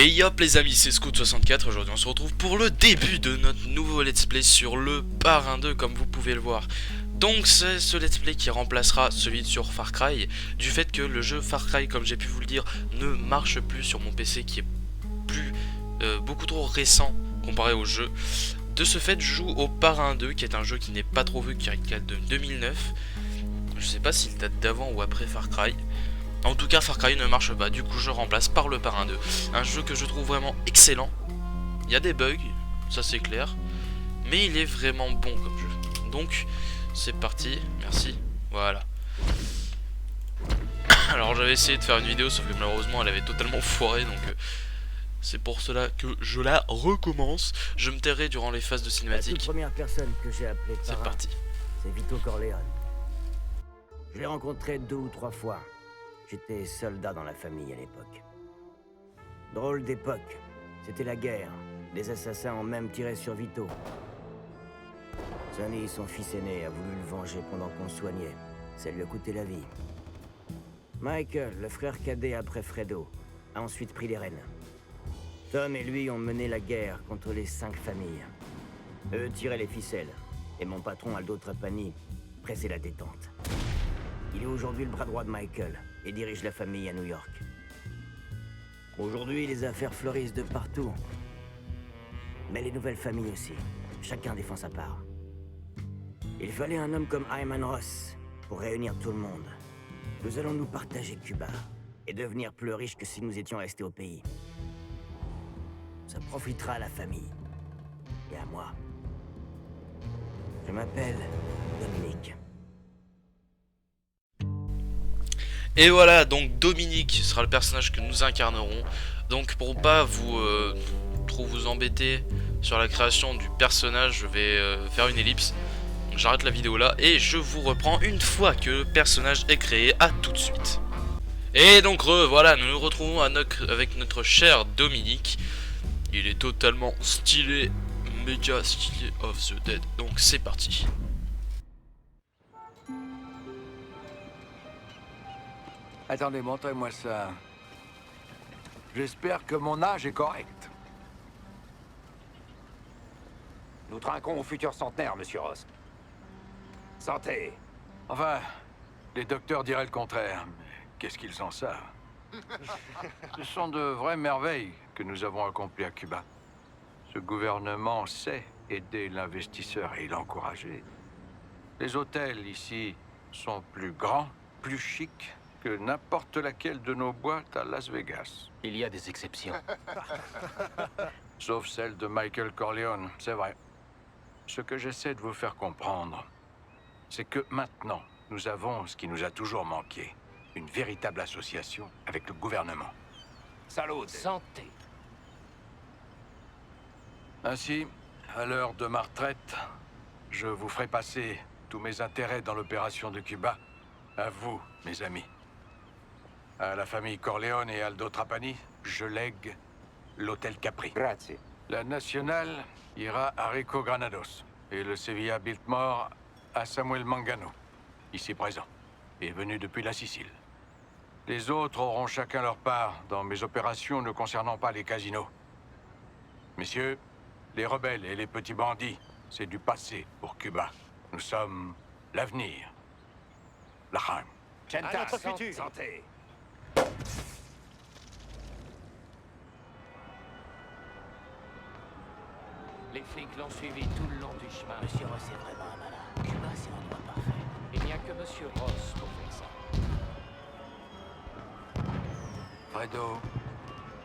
Et yop les amis, c'est Scout64, aujourd'hui on se retrouve pour le début de notre nouveau let's play sur le Parrain 2 comme vous pouvez le voir. Donc c'est ce let's play qui remplacera celui sur Far Cry, du fait que le jeu Far Cry, comme j'ai pu vous le dire, ne marche plus sur mon PC qui est plus beaucoup trop récent comparé au jeu. De ce fait je joue au Parrain 2 qui est un jeu qui n'est pas trop vu, qui date de 2009. Je sais pas s'il date d'avant ou après Far Cry. En tout cas, Far Cry ne marche pas, du coup je remplace par le Parrain 2. Un jeu que je trouve vraiment excellent. Il y a des bugs, ça c'est clair. Mais il est vraiment bon comme jeu. Donc, c'est parti, merci. Voilà. Alors j'avais essayé de faire une vidéo, sauf que malheureusement elle avait totalement foiré, donc c'est pour cela que je la recommence. Je me tairai durant les phases de cinématique. La toute première personne que j'ai appelée C'est parrain, parti. c'est Vito Corleone. Je l'ai rencontré 2 ou 3 fois. J'étais soldat dans la famille à l'époque. Drôle d'époque. C'était la guerre. Les assassins ont même tiré sur Vito. Sonny, son fils aîné, a voulu le venger pendant qu'on le soignait. Ça lui a coûté la vie. Michael, le frère cadet après Fredo, a ensuite pris les rênes. Tom et lui ont mené la guerre contre les 5 familles. Eux tiraient les ficelles. Et mon patron, Aldo Trapani, pressait la détente. Il est aujourd'hui le bras droit de Michael et dirige la famille à New York. Aujourd'hui, les affaires fleurissent de partout. Mais les nouvelles familles aussi. Chacun défend sa part. Il fallait un homme comme Hyman Ross pour réunir tout le monde. Nous allons nous partager Cuba et devenir plus riches que si nous étions restés au pays. Ça profitera à la famille et à moi. Je m'appelle Dominique. Et voilà, donc Dominique sera le personnage que nous incarnerons. Donc pour pas vous trop vous embêter sur la création du personnage, je vais faire une ellipse. J'arrête la vidéo là et je vous reprends une fois que le personnage est créé. À tout de suite. Et donc voilà, nous nous retrouvons avec notre cher Dominique. Il est totalement stylé, méga stylé of the dead. Donc c'est parti. Attendez, montrez-moi ça. J'espère que mon âge est correct. Nous trinquons au futur centenaire, monsieur Ross. Santé. Enfin, les docteurs diraient le contraire, mais qu'est-ce qu'ils en savent? Ce sont de vraies merveilles que nous avons accomplies à Cuba. Ce gouvernement sait aider l'investisseur et l'encourager. Les hôtels ici sont plus grands, plus chics que n'importe laquelle de nos boîtes à Las Vegas. Il y a des exceptions. Sauf celle de Michael Corleone, c'est vrai. Ce que j'essaie de vous faire comprendre, c'est que maintenant, nous avons ce qui nous a toujours manqué. Une véritable association avec le gouvernement. Salut. Santé. Ainsi, à l'heure de ma retraite, je vous ferai passer tous mes intérêts dans l'opération de Cuba à vous, mes amis. À la famille Corleone et Aldo Trapani, je lègue l'hôtel Capri. Grazie. La nationale ira à Rico Granados et le Sevilla Biltmore à Samuel Mangano, ici présent, et venu depuis la Sicile. Les autres auront chacun leur part dans mes opérations ne concernant pas les casinos. Messieurs, les rebelles et les petits bandits, c'est du passé pour Cuba. Nous sommes l'avenir. L'Ahem. À notre futur. Santé. Les flics l'ont suivi tout le long du chemin. Monsieur Ross est vraiment un malin. Cuba, c'est l'endroit parfait. Il n'y a que Monsieur Ross pour faire ça. Fredo,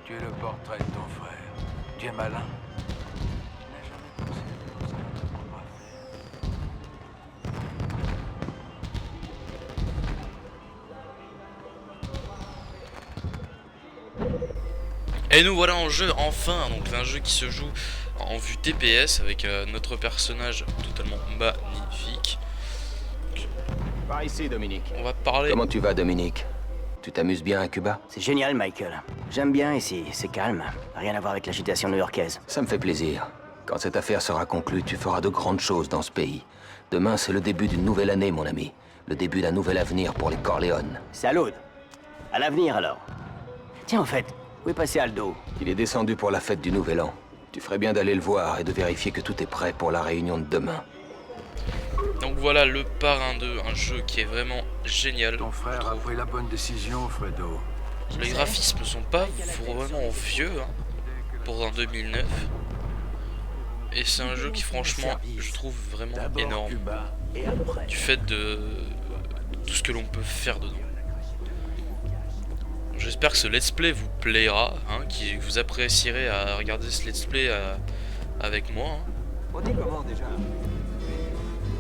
tu es le portrait de ton frère. Tu es malin. Je n'ai jamais pensé à tout ça qu'on doit faire. Et nous voilà en jeu enfin, donc un jeu qui se joue en vue TPS avec notre personnage totalement magnifique. Par ici, Dominique. On va parler... Comment tu vas, Dominique? Tu t'amuses bien à Cuba? C'est génial, Michael. J'aime bien ici, c'est calme. Rien à voir avec l'agitation new-yorkaise. Ça me fait plaisir. Quand cette affaire sera conclue, tu feras de grandes choses dans ce pays. Demain, c'est le début d'une nouvelle année, mon ami. Le début d'un nouvel avenir pour les Corleone. Salut. À l'avenir, alors. Tiens, en fait, Où est passé Aldo? Il est descendu pour la fête du Nouvel An. Tu ferais bien d'aller le voir et de vérifier que tout est prêt pour la réunion de demain. Donc voilà, le Parrain 2, un jeu qui est vraiment génial. Ton frère a pris la bonne décision, Fredo. Les graphismes sont pas vraiment vieux, hein, pour un 2009. Et c'est un jeu qui franchement, je trouve vraiment énorme. Du fait de tout ce que l'on peut faire dedans. J'espère que ce let's play vous plaira, hein, que vous apprécierez à regarder ce let's play avec moi. Hein.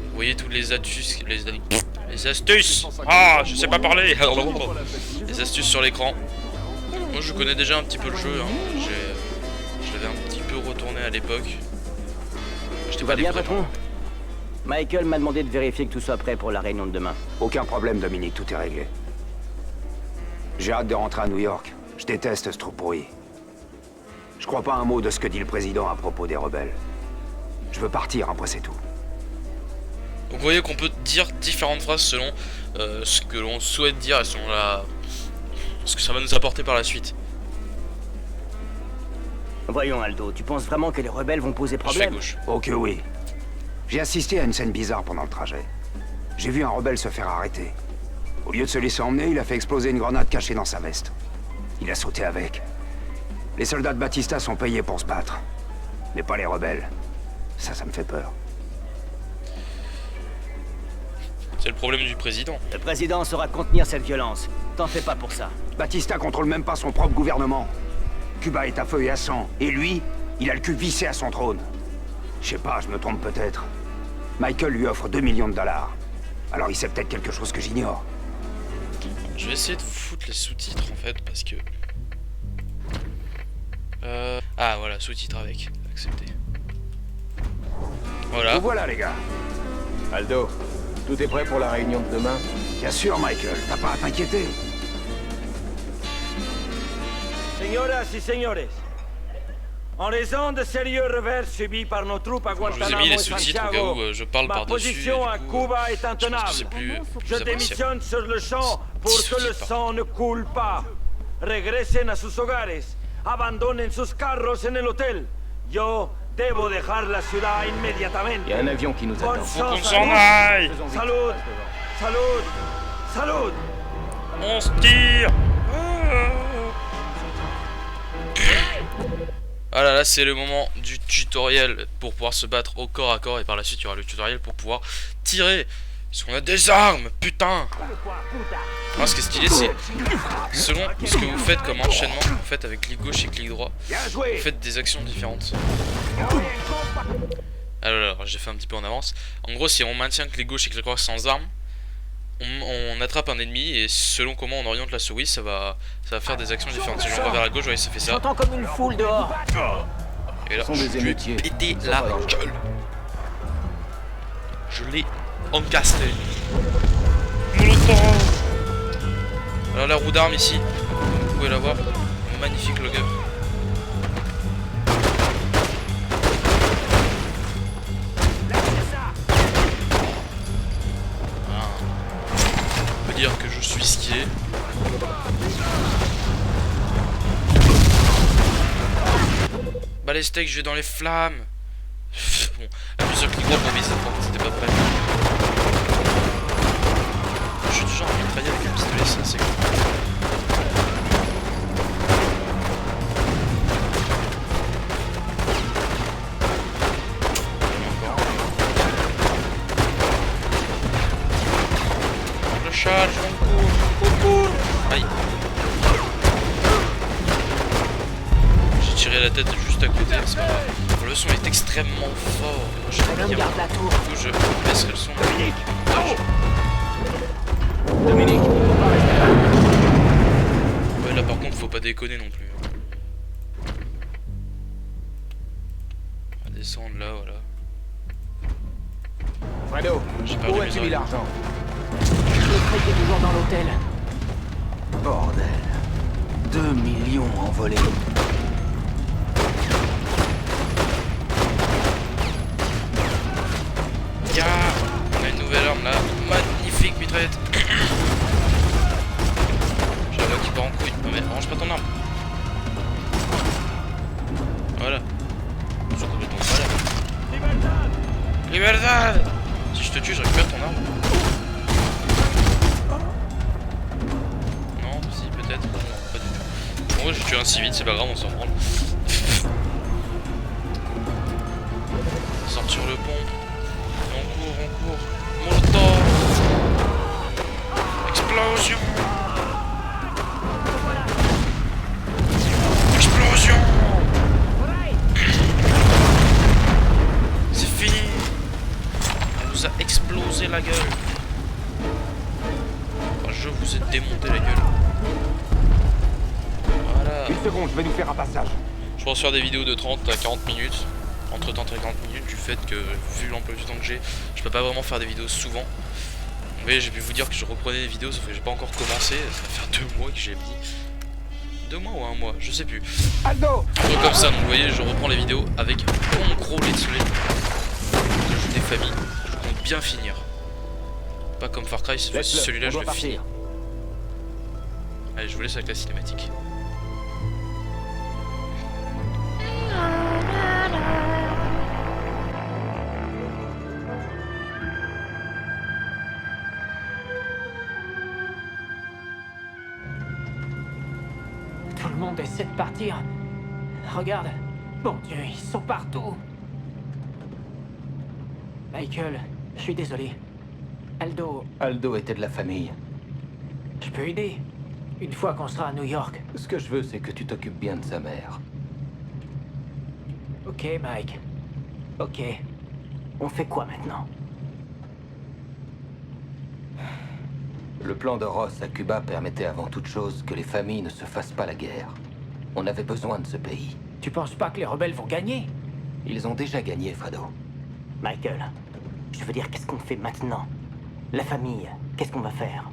Vous voyez toutes les astuces, les astuces. Ah, je sais pas parler. Les astuces sur l'écran. Moi, je connais déjà un petit peu le jeu. Hein. Je l'avais un petit peu retourné à l'époque. Tout va bien, patron? Michael m'a demandé de vérifier que tout soit prêt pour la réunion de demain. Aucun problème, Dominique, tout est réglé. J'ai hâte de rentrer à New York. Je déteste ce trou pourri. Je crois pas un mot de ce que dit le président à propos des rebelles. Je veux partir, après c'est tout. Donc vous voyez qu'on peut dire différentes phrases selon ce que l'on souhaite dire et selon ce que ça va nous apporter par la suite. Voyons, Aldo, tu penses vraiment que les rebelles vont poser Je fais problème? gauche. Oh que oui. J'ai assisté à une scène bizarre pendant le trajet. J'ai vu un rebelle se faire arrêter. Au lieu de se laisser emmener, il a fait exploser une grenade cachée dans sa veste. Il a sauté avec. Les soldats de Batista sont payés pour se battre. Mais pas les rebelles. Ça me fait peur. C'est le problème du président. Le président saura contenir cette violence. T'en fais pas pour ça. Batista contrôle même pas son propre gouvernement. Cuba est à feu et à sang. Et lui, il a le cul vissé à son trône. Je sais pas, je me trompe peut-être. Michael lui offre 2 millions de dollars. Alors il sait peut-être quelque chose que j'ignore. Je vais essayer de foutre les sous-titres en fait parce que... Ah voilà, sous-titres avec. Accepté. Voilà. Vous voilà les gars. Aldo, tout est prêt pour la réunion de demain? Bien sûr Michael, t'as pas à t'inquiéter. Señoras y señores, en raison de sérieux revers subis par nos troupes à Je vous ai Guantanamo mis et les sous-titres au cas Santiago, où je parle ma par-dessus. position à Cuba est intenable. C'est plus Je appréciable. démissionne sur le champ pour que le Sous-titres, sang ne coule pas. Regresen a sus hogares, abandonen sus carros en el hotel. Yo debo dejar la ciudad inmediatamente. Il y a un avion qui nous Bonne attend. Faut qu'on chance à s'en tous. aille. Salud, salud, salud. On se tire. Ah là là, c'est le moment du tutoriel pour pouvoir se battre au corps à corps. Et par la suite, il y aura le tutoriel pour pouvoir tirer. Parce qu'on a des armes, putain. Moi, ce qui est stylé, c'est selon ce que vous faites comme enchaînement, vous faites avec clic gauche et clic droit, vous faites des actions différentes. Alors, j'ai fait un petit peu en avance. En gros, si on maintient clic gauche et clic droit sans armes, on attrape un ennemi et selon comment on oriente la souris, ça va faire des actions différentes. Si j'envoie vers la gauche, vous voyez, ça fait ça. J'entends comme une foule dehors. Et là, Ce sont des je lui ai émeutiers. pété Ils sont la pas dangereux. gueule. Je l'ai encastré. Alors la roue d'armes ici, vous pouvez la voir. Magnifique logger. Voilà. On peut dire que je suis skié. Bah les steaks, je vais dans les flammes. Bon, appuie sur le clic droit pour viser, c'était pas prêt. Je suis toujours en mitrailler avec un pistolet, ça c'est cool. Je charge, on court. Aïe. J'ai tiré la tête juste à côté, c'est pas grave. Le son est extrêmement fort. L'homme garde la tour. Du coup, je baisserai le son. Dominique, Ouais, là par contre, faut pas déconner non plus. On va descendre là, voilà. Fredo, J'ai perdu où mes as-tu mis oreilles. l'argent? Le fric est toujours dans l'hôtel. Bordel. 2 millions envolés. Ya, on a une nouvelle arme là. Magnifique mitraillette. Je la vois qui part en couille. Non mais range pas ton arme. Voilà. Ils sont complètement malades. Libertad! Si je te tue, je récupère ton arme. Non, si, peut-être. Non, pas du tout. Bon, j'ai tué un civil, c'est pas grave, on s'en branle. Sort sur le pont. On court. Molotov! Explosion! Explosion! C'est fini! On vous a explosé la gueule. Enfin, je vous ai démonté la gueule. Voilà. Une seconde, je vais nous faire un passage. Je pense faire des vidéos de 30 à 40 minutes. Entre 30 et 40 minutes du fait que, vu l'emploi du temps que j'ai, je peux pas vraiment faire des vidéos souvent. Vous voyez, j'ai pu vous dire que je reprenais des vidéos, sauf que j'ai pas encore commencé. Ça va faire 2 mois que j'ai mis. 2 mois ou 1 mois, je sais plus. Aldo! Un truc comme ça, donc vous voyez, je reprends les vidéos avec mon gros let's play de jeu des familles. Je compte bien finir. Pas comme Far Cry, celui-là je le finis. Allez, je vous laisse avec la cinématique. Tout le monde essaie de partir. Regarde. Mon Dieu, ils sont partout. Michael, je suis désolé. Aldo était de la famille. Je peux aider. Une fois qu'on sera à New York. Ce que je veux, c'est que tu t'occupes bien de sa mère. Ok, Mike. Ok. On fait quoi maintenant? Le plan de Ross à Cuba permettait avant toute chose que les familles ne se fassent pas la guerre. On avait besoin de ce pays. Tu penses pas que les rebelles vont gagner? Ils ont déjà gagné, Fredo. Michael, je veux dire, qu'est-ce qu'on fait maintenant? La famille, qu'est-ce qu'on va faire?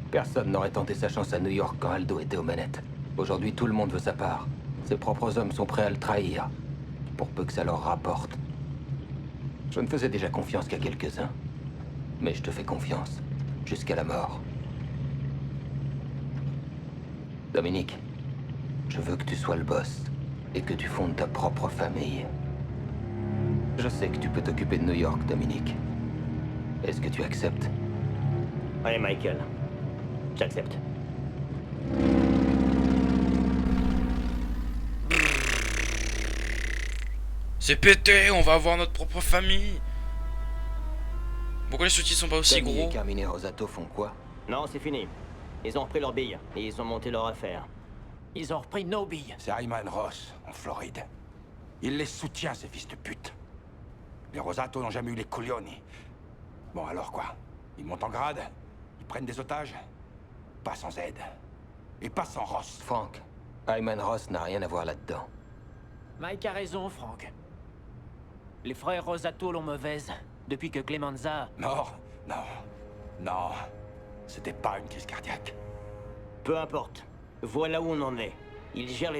Personne n'aurait tenté sa chance à New York quand Aldo était aux manettes. Aujourd'hui, tout le monde veut sa part. Ses propres hommes sont prêts à le trahir, pour peu que ça leur rapporte. Je ne faisais déjà confiance qu'à quelques-uns. Mais je te fais confiance, jusqu'à la mort. Dominique, je veux que tu sois le boss, et que tu fondes ta propre famille. Je sais que tu peux t'occuper de New York, Dominique. Est-ce que tu acceptes? Allez, Michael. J'accepte. C'est pété, on va avoir notre propre famille. Pourquoi les sous-titres sont pas aussi Danny gros? et Carmine Rosato font quoi? Non, c'est fini. Ils ont repris leurs billes et ils ont monté leur affaire. Ils ont repris nos billes. C'est Ayman Ross, en Floride. Il les soutient, ces fils de pute. Les Rosato n'ont jamais eu les coglioni. Bon, alors quoi? Ils montent en grade, ils prennent des otages. Pas sans aide. Et pas sans Ross. Frank, Ayman Ross n'a rien à voir là-dedans. Mike a raison, Frank. Les frères Rosato l'ont mauvaise depuis que Clemenza... Non. C'était pas une crise cardiaque. Peu importe. Voilà où on en est. Ils gèrent les